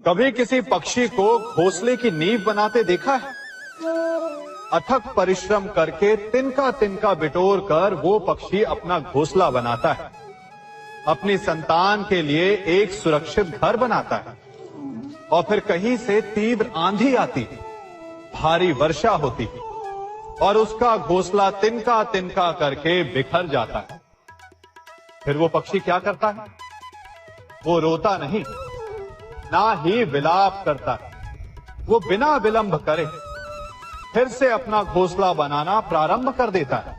कभी किसी पक्षी को घोंसले की नींव बनाते देखा है? अथक परिश्रम करके तिनका तिनका बिटोर कर वो पक्षी अपना घोंसला बनाता है, अपनी संतान के लिए एक सुरक्षित घर बनाता है। और फिर कहीं से तीव्र आंधी आती है, भारी वर्षा होती है और उसका घोंसला तिनका तिनका करके बिखर जाता है। फिर वो पक्षी क्या करता है? वो रोता नहीं, ना ही विलाप करता है। वो बिना विलंब करे फिर से अपना घोंसला बनाना प्रारंभ कर देता है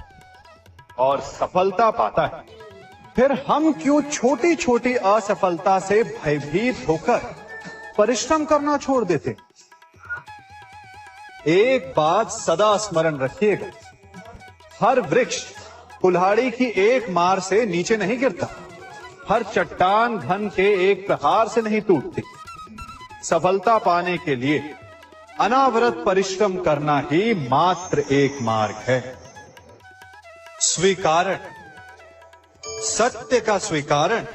और सफलता पाता है। फिर हम क्यों छोटी छोटी असफलता से भयभीत होकर परिश्रम करना छोड़ देते? एक बात सदा स्मरण रखिएगा, हर वृक्ष कुल्हाड़ी की एक मार से नीचे नहीं गिरता, हर चट्टान घन के एक प्रहार से नहीं टूटती। सफलता पाने के लिए अनावरत परिश्रम करना ही मात्र एक मार्ग है। स्वीकारण, सत्य का स्वीकारण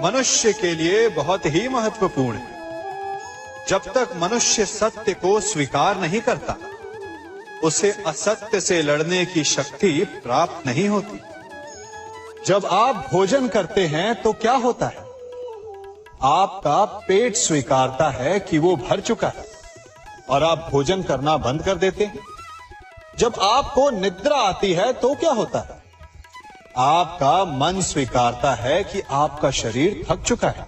मनुष्य के लिए बहुत ही महत्वपूर्ण है। जब तक मनुष्य सत्य को स्वीकार नहीं करता, उसे असत्य से लड़ने की शक्ति प्राप्त नहीं होती। जब आप भोजन करते हैं तो क्या होता है? आपका पेट स्वीकारता है कि वो भर चुका है और आप भोजन करना बंद कर देते हैं। जब आपको निद्रा आती है तो क्या होता है? आपका मन स्वीकारता है कि आपका शरीर थक चुका है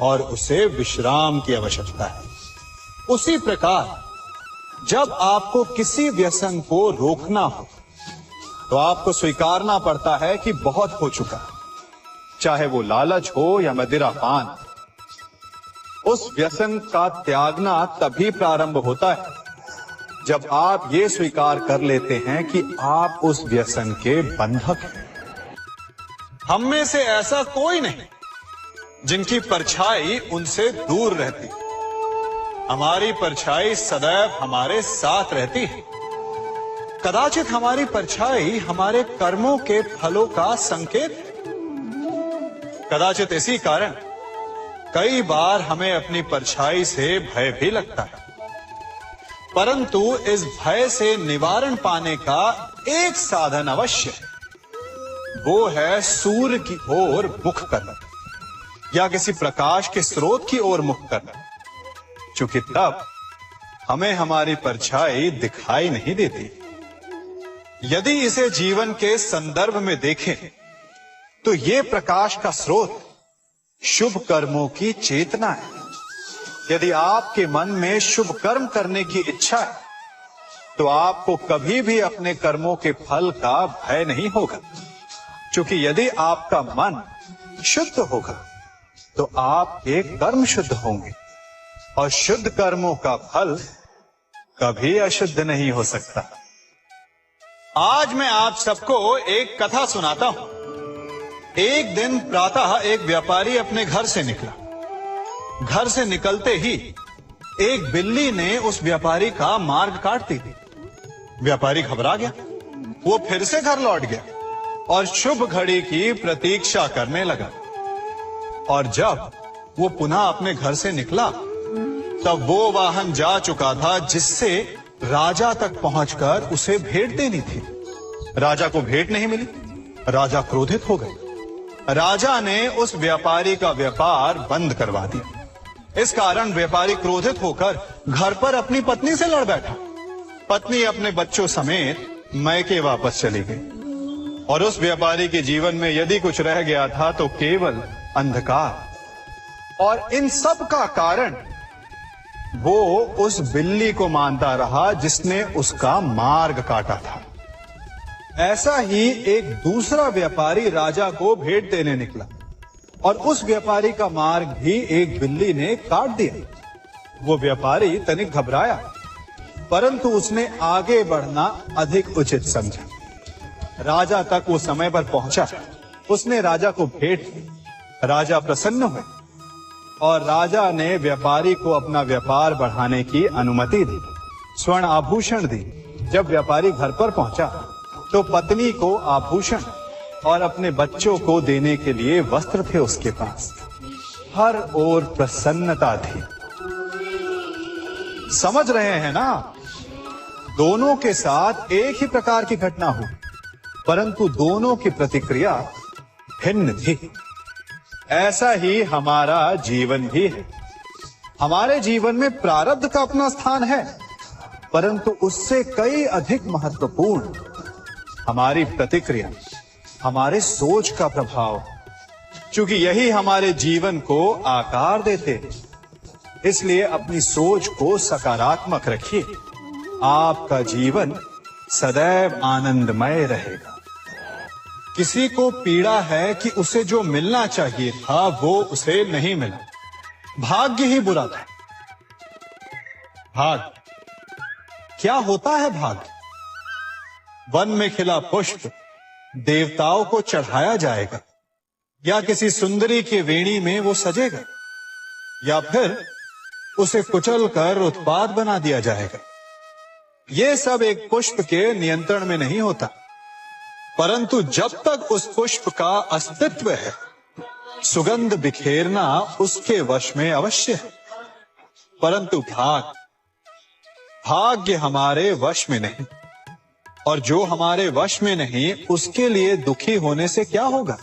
और उसे विश्राम की आवश्यकता है। उसी प्रकार जब आपको किसी व्यसन को रोकना हो तो आपको स्वीकारना पड़ता है कि बहुत हो चुका है, चाहे वो लालच हो या मदिरापान। उस व्यसन का त्यागना तभी प्रारंभ होता है जब आप ये स्वीकार कर लेते हैं कि आप उस व्यसन के बंधक हैं। हम में से ऐसा कोई नहीं जिनकी परछाई उनसे दूर रहती। हमारी परछाई सदैव हमारे साथ रहती है। कदाचित हमारी परछाई हमारे कर्मों के फलों का संकेत है। कदाचित इसी कारण कई बार हमें अपनी परछाई से भय भी लगता है, परंतु इस भय से निवारण पाने का एक साधन अवश्य है। वो है सूर्य की ओर मुख करना या किसी प्रकाश के स्रोत की ओर मुख करना, क्योंकि तब हमें हमारी परछाई दिखाई नहीं देती। यदि इसे जीवन के संदर्भ में देखें तो ये प्रकाश का स्रोत शुभ कर्मों की चेतना है। यदि आपके मन में शुभ कर्म करने की इच्छा है तो आपको कभी भी अपने कर्मों के फल का भय नहीं होगा, क्योंकि यदि आपका मन शुद्ध होगा तो आपके कर्म शुद्ध होंगे और शुद्ध कर्मों का फल कभी अशुद्ध नहीं हो सकता। आज मैं आप सबको एक कथा सुनाता हूं। एक दिन प्रातः एक व्यापारी अपने घर से निकला। घर से निकलते ही एक बिल्ली ने उस व्यापारी का मार्ग काट दी। व्यापारी घबरा गया। वो फिर से घर लौट गया और शुभ घड़ी की प्रतीक्षा करने लगा। और जब वो पुनः अपने घर से निकला तब वो वाहन जा चुका था जिससे राजा तक पहुंचकर उसे भेंट देनी थी। राजा को भेंट नहीं मिली। राजा क्रोधित हो गए। राजा ने उस व्यापारी का व्यापार बंद करवा दिया। इस कारण व्यापारी क्रोधित होकर घर पर अपनी पत्नी से लड़ बैठा। पत्नी अपने बच्चों समेत मैके वापस चली गई और उस व्यापारी के जीवन में यदि कुछ रह गया था तो केवल अंधकार। और इन सब का कारण वो उस बिल्ली को मानता रहा जिसने उसका मार्ग काटा था। ऐसा ही एक दूसरा व्यापारी राजा को भेंट देने निकला और उस व्यापारी का मार्ग भी एक बिल्ली ने काट दिया। वो व्यापारी तनिक घबराया, परंतु उसने आगे बढ़ना अधिक उचित समझा। राजा तक वो समय पर पहुंचा। उसने राजा को भेंट दी। राजा प्रसन्न हुए और राजा ने व्यापारी को अपना व्यापार बढ़ाने की अनुमति दी, स्वर्ण आभूषण दी। जब व्यापारी घर पर पहुंचा तो पत्नी को आभूषण और अपने बच्चों को देने के लिए वस्त्र थे उसके पास। हर ओर प्रसन्नता थी। समझ रहे हैं ना? दोनों के साथ एक ही प्रकार की घटना हुई, परंतु दोनों की प्रतिक्रिया भिन्न थी। ऐसा ही हमारा जीवन भी है। हमारे जीवन में प्रारब्ध का अपना स्थान है, परंतु उससे कई अधिक महत्वपूर्ण हमारी प्रतिक्रिया, हमारे सोच का प्रभाव, क्योंकि यही हमारे जीवन को आकार देते हैं। इसलिए अपनी सोच को सकारात्मक रखिए। आपका जीवन सदैव आनंदमय रहेगा। किसी को पीड़ा है कि उसे जो मिलना चाहिए था वो उसे नहीं मिला। भाग्य ही बुरा था। भाग्य क्या होता है? भाग्य वन में खिला पुष्प देवताओं को चढ़ाया जाएगा, या किसी सुंदरी की वेणी में वो सजेगा, या फिर उसे कुचल कर उत्पाद बना दिया जाएगा। ये सब एक पुष्प के नियंत्रण में नहीं होता, परंतु जब तक उस पुष्प का अस्तित्व है, सुगंध बिखेरना उसके वश में अवश्य है। परंतु भाग्य हमारे वश में नहीं, और जो हमारे वश में नहीं उसके लिए दुखी होने से क्या होगा?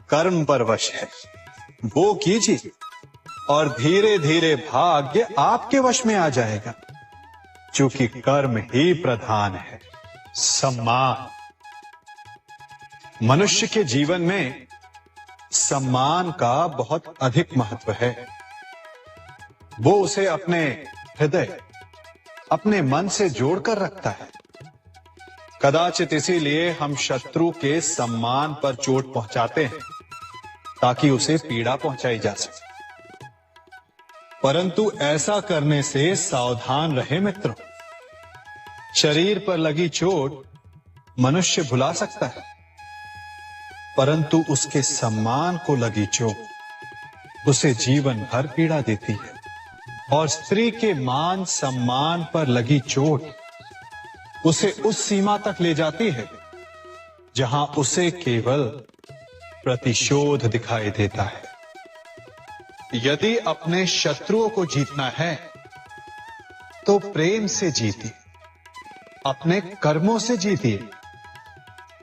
कर्म पर वश है, वो कीजिए और धीरे धीरे भाग्य आपके वश में आ जाएगा, क्योंकि कर्म ही प्रधान है। सम्मान। मनुष्य के जीवन में सम्मान का बहुत अधिक महत्व है। वो उसे अपने हृदय, अपने मन से जोड़कर रखता है। कदाचित इसीलिए हम शत्रु के सम्मान पर चोट पहुंचाते हैं, ताकि उसे पीड़ा पहुंचाई जा सके। परंतु ऐसा करने से सावधान रहे मित्रों। शरीर पर लगी चोट मनुष्य भुला सकता है, परंतु उसके सम्मान को लगी चोट उसे जीवन भर पीड़ा देती है। और स्त्री के मान सम्मान पर लगी चोट उसे उस सीमा तक ले जाती है जहां उसे केवल प्रतिशोध दिखाई देता है। यदि अपने शत्रुओं को जीतना है तो प्रेम से जीतिए, अपने कर्मों से जीतिए।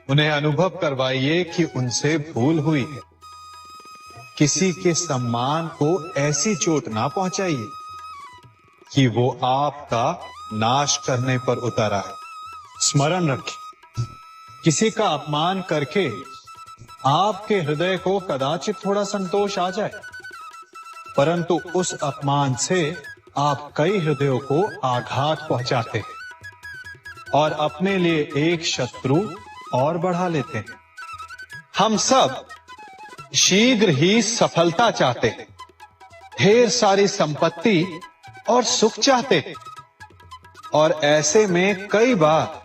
उन्हें अनुभव करवाइए कि उनसे भूल हुई है। किसी के सम्मान को ऐसी चोट ना पहुंचाइए कि वो आपका नाश करने पर उतरा है। स्मरण रखें, किसी का अपमान करके आपके हृदय को कदाचित थोड़ा संतोष आ जाए, परंतु उस अपमान से आप कई हृदयों को आघात पहुंचाते हैं और अपने लिए एक शत्रु और बढ़ा लेते हैं। हम सब शीघ्र ही सफलता चाहते हैं, ढेर सारी संपत्ति और सुख चाहते हैं, और ऐसे में कई बार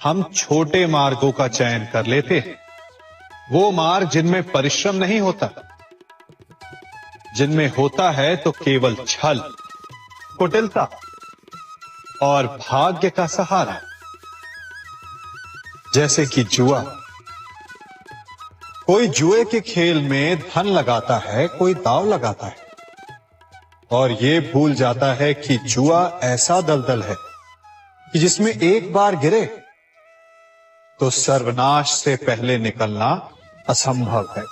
हम छोटे मार्गों का चयन कर लेते हैं। वो मार्ग जिनमें परिश्रम नहीं होता, जिनमें होता है तो केवल छल, कुटिलता और भाग्य का सहारा। जैसे कि जुआ। कोई जुए के खेल में धन लगाता है, कोई दांव लगाता है, और ये भूल जाता है कि जुआ ऐसा दलदल है कि जिसमें एक बार गिरे तो सर्वनाश से पहले निकलना असंभव है।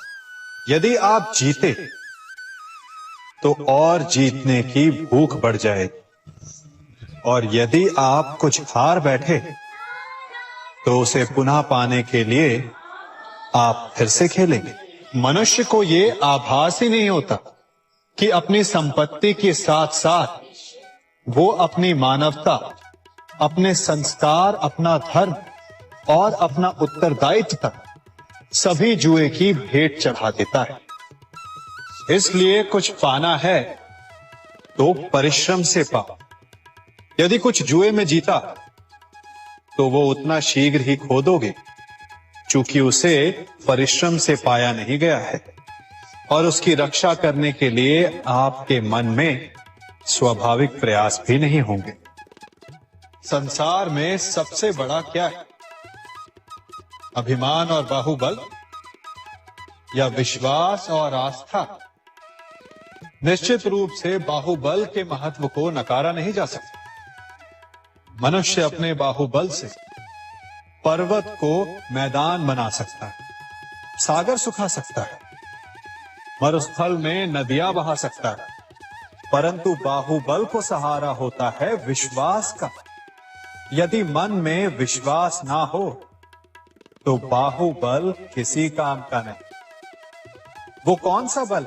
यदि आप जीते तो और जीतने की भूख बढ़ जाएगी, और यदि आप कुछ हार बैठे तो उसे पुनः पाने के लिए आप फिर से खेलेंगे। मनुष्य को यह आभास ही नहीं होता कि अपनी संपत्ति के साथ साथ वो अपनी मानवता, अपने संस्कार, अपना धर्म और अपना उत्तरदायित्व तक सभी जुए की भेंट चढ़ा देता है। इसलिए कुछ पाना है तो परिश्रम से पाओ। यदि कुछ जुए में जीता तो वो उतना शीघ्र ही खो दोगे, चूंकि उसे परिश्रम से पाया नहीं गया है, और उसकी रक्षा करने के लिए आपके मन में स्वाभाविक प्रयास भी नहीं होंगे। संसार में सबसे बड़ा क्या है? अभिमान और बाहुबल, या विश्वास और आस्था? निश्चित रूप से बाहुबल के महत्व को नकारा नहीं जा सकता। मनुष्य अपने बाहुबल से पर्वत को मैदान बना सकता है, सागर सुखा सकता है, मरुस्थल में नदियां बहा सकता है, परंतु बाहुबल को सहारा होता है विश्वास का। यदि मन में विश्वास ना हो तो बाहुबल किसी काम का नहीं। वो कौन सा बल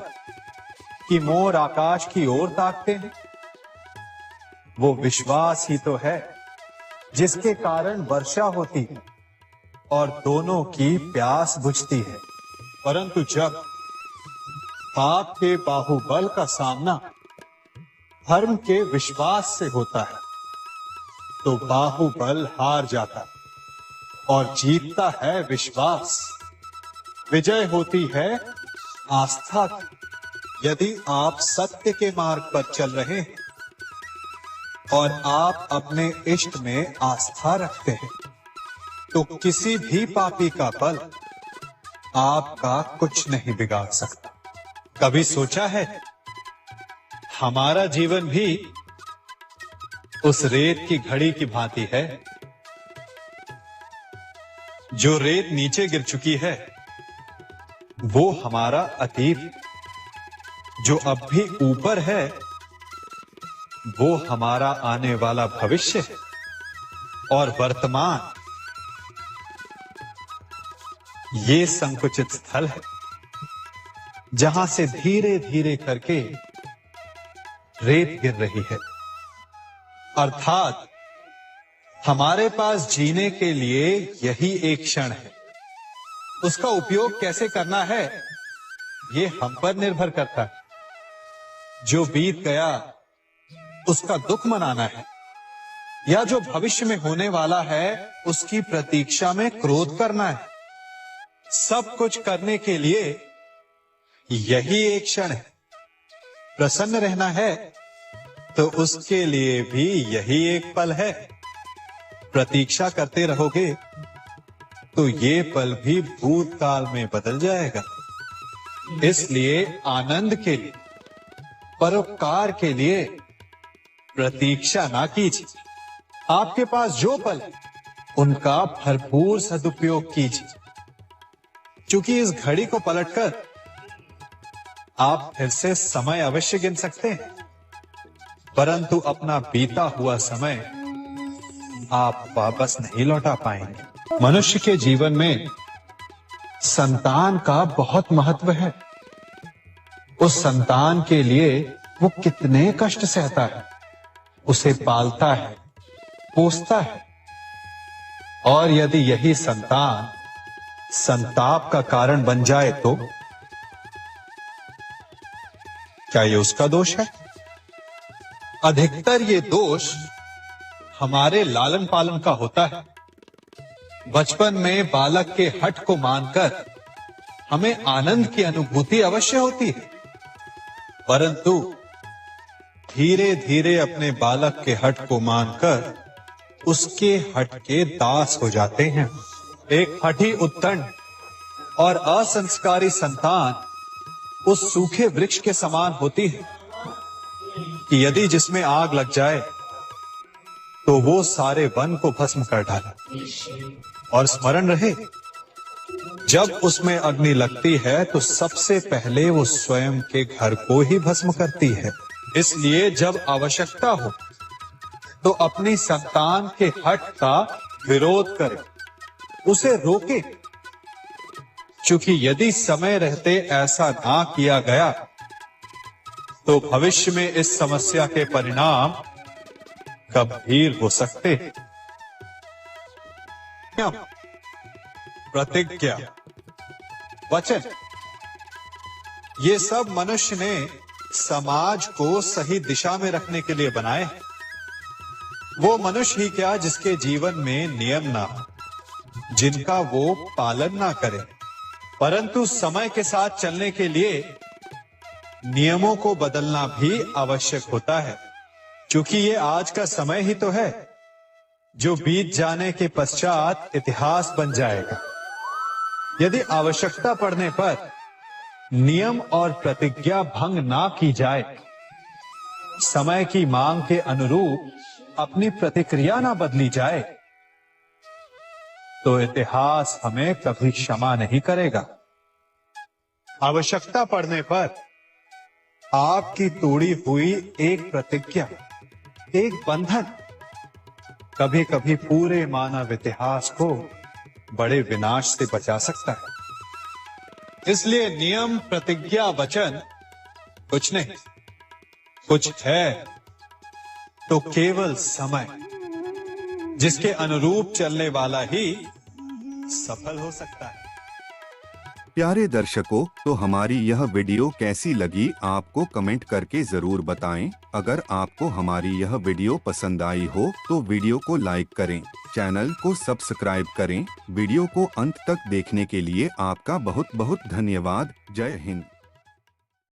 कि मोर आकाश की ओर ताकते हैं? वो विश्वास ही तो है जिसके कारण वर्षा होती है और दोनों की प्यास बुझती है। परंतु जब पाप के बाहुबल का सामना धर्म के विश्वास से होता है तो बाहुबल हार जाता है और जीतता है विश्वास। विजय होती है आस्था की। यदि आप सत्य के मार्ग पर चल रहे हैं और आप अपने इष्ट में आस्था रखते हैं तो किसी भी पापी का बल आपका कुछ नहीं बिगाड़ सकता। कभी सोचा है हमारा जीवन भी उस रेत की घड़ी की भांति है? जो रेत नीचे गिर चुकी है वो हमारा अतीत, जो अब भी ऊपर है वो हमारा आने वाला भविष्य है, और वर्तमान ये संकुचित स्थल है जहां से धीरे धीरे करके रेत गिर रही है। अर्थात हमारे पास जीने के लिए यही एक क्षण है। उसका उपयोग कैसे करना है ये हम पर निर्भर करता है। जो बीत गया उसका दुख मनाना है या जो भविष्य में होने वाला है उसकी प्रतीक्षा में क्रोध करना है। सब कुछ करने के लिए यही एक क्षण है। प्रसन्न रहना है तो उसके लिए भी यही एक पल है। प्रतीक्षा करते रहोगे तो ये पल भी भूतकाल में बदल जाएगा। इसलिए आनंद के लिए, परोपकार के लिए प्रतीक्षा ना कीजिए। आपके पास जो पल है उनका भरपूर सदुपयोग कीजिए, क्योंकि इस घड़ी को पलटकर आप फिर से समय अवश्य गिन सकते हैं, परंतु अपना बीता हुआ समय आप वापस नहीं लौटा पाएंगे। मनुष्य के जीवन में संतान का बहुत महत्व है। उस संतान के लिए वो कितने कष्ट सहता है, उसे पालता है, पोसता है, और यदि यही संतान संताप का कारण बन जाए तो क्या ये उसका दोष है? अधिकतर ये दोष हमारे लालन पालन का होता है। बचपन में बालक के हठ को मानकर हमें आनंद की अनुभूति अवश्य होती है, परंतु धीरे धीरे अपने बालक के हठ को मानकर उसके हठ के दास हो जाते हैं। एक हठी उत्तंड और असंस्कारी संतान उस सूखे वृक्ष के समान होती है कि यदि जिसमें आग लग जाए तो वो सारे वन को भस्म कर डाले। और स्मरण रहे, जब उसमें अग्नि लगती है तो सबसे पहले वो स्वयं के घर को ही भस्म करती है। इसलिए जब आवश्यकता हो तो अपनी संतान के हठ का विरोध करें, उसे रोके, क्योंकि यदि समय रहते ऐसा ना किया गया तो भविष्य में इस समस्या के परिणाम गंभीर हो सकते हैं। प्रतिज्ञा, वचन, ये सब मनुष्य ने समाज को सही दिशा में रखने के लिए बनाए हैं। वो मनुष्य ही क्या जिसके जीवन में नियम ना हो, जिनका वो पालन ना करे, परंतु समय के साथ चलने के लिए नियमों को बदलना भी आवश्यक होता है, क्योंकि ये आज का समय ही तो है जो बीत जाने के पश्चात इतिहास बन जाएगा। यदि आवश्यकता पड़ने पर नियम और प्रतिज्ञा भंग ना की जाए, समय की मांग के अनुरूप अपनी प्रतिक्रिया ना बदली जाए, तो इतिहास हमें कभी क्षमा नहीं करेगा। आवश्यकता पड़ने पर आपकी तोड़ी हुई एक प्रतिज्ञा, एक बंधन कभी कभी पूरे मानव इतिहास को बड़े विनाश से बचा सकता है। इसलिए नियम, प्रतिज्ञा, वचन कुछ नहीं, कुछ है तो केवल समय, जिसके अनुरूप चलने वाला ही सफल हो सकता है। प्यारे दर्शकों, तो हमारी यह वीडियो कैसी लगी आपको कमेंट करके जरूर बताएं। अगर आपको हमारी यह वीडियो पसंद आई हो तो वीडियो को लाइक करें, चैनल को सब्सक्राइब करें। वीडियो को अंत तक देखने के लिए आपका बहुत बहुत धन्यवाद। जय हिंद।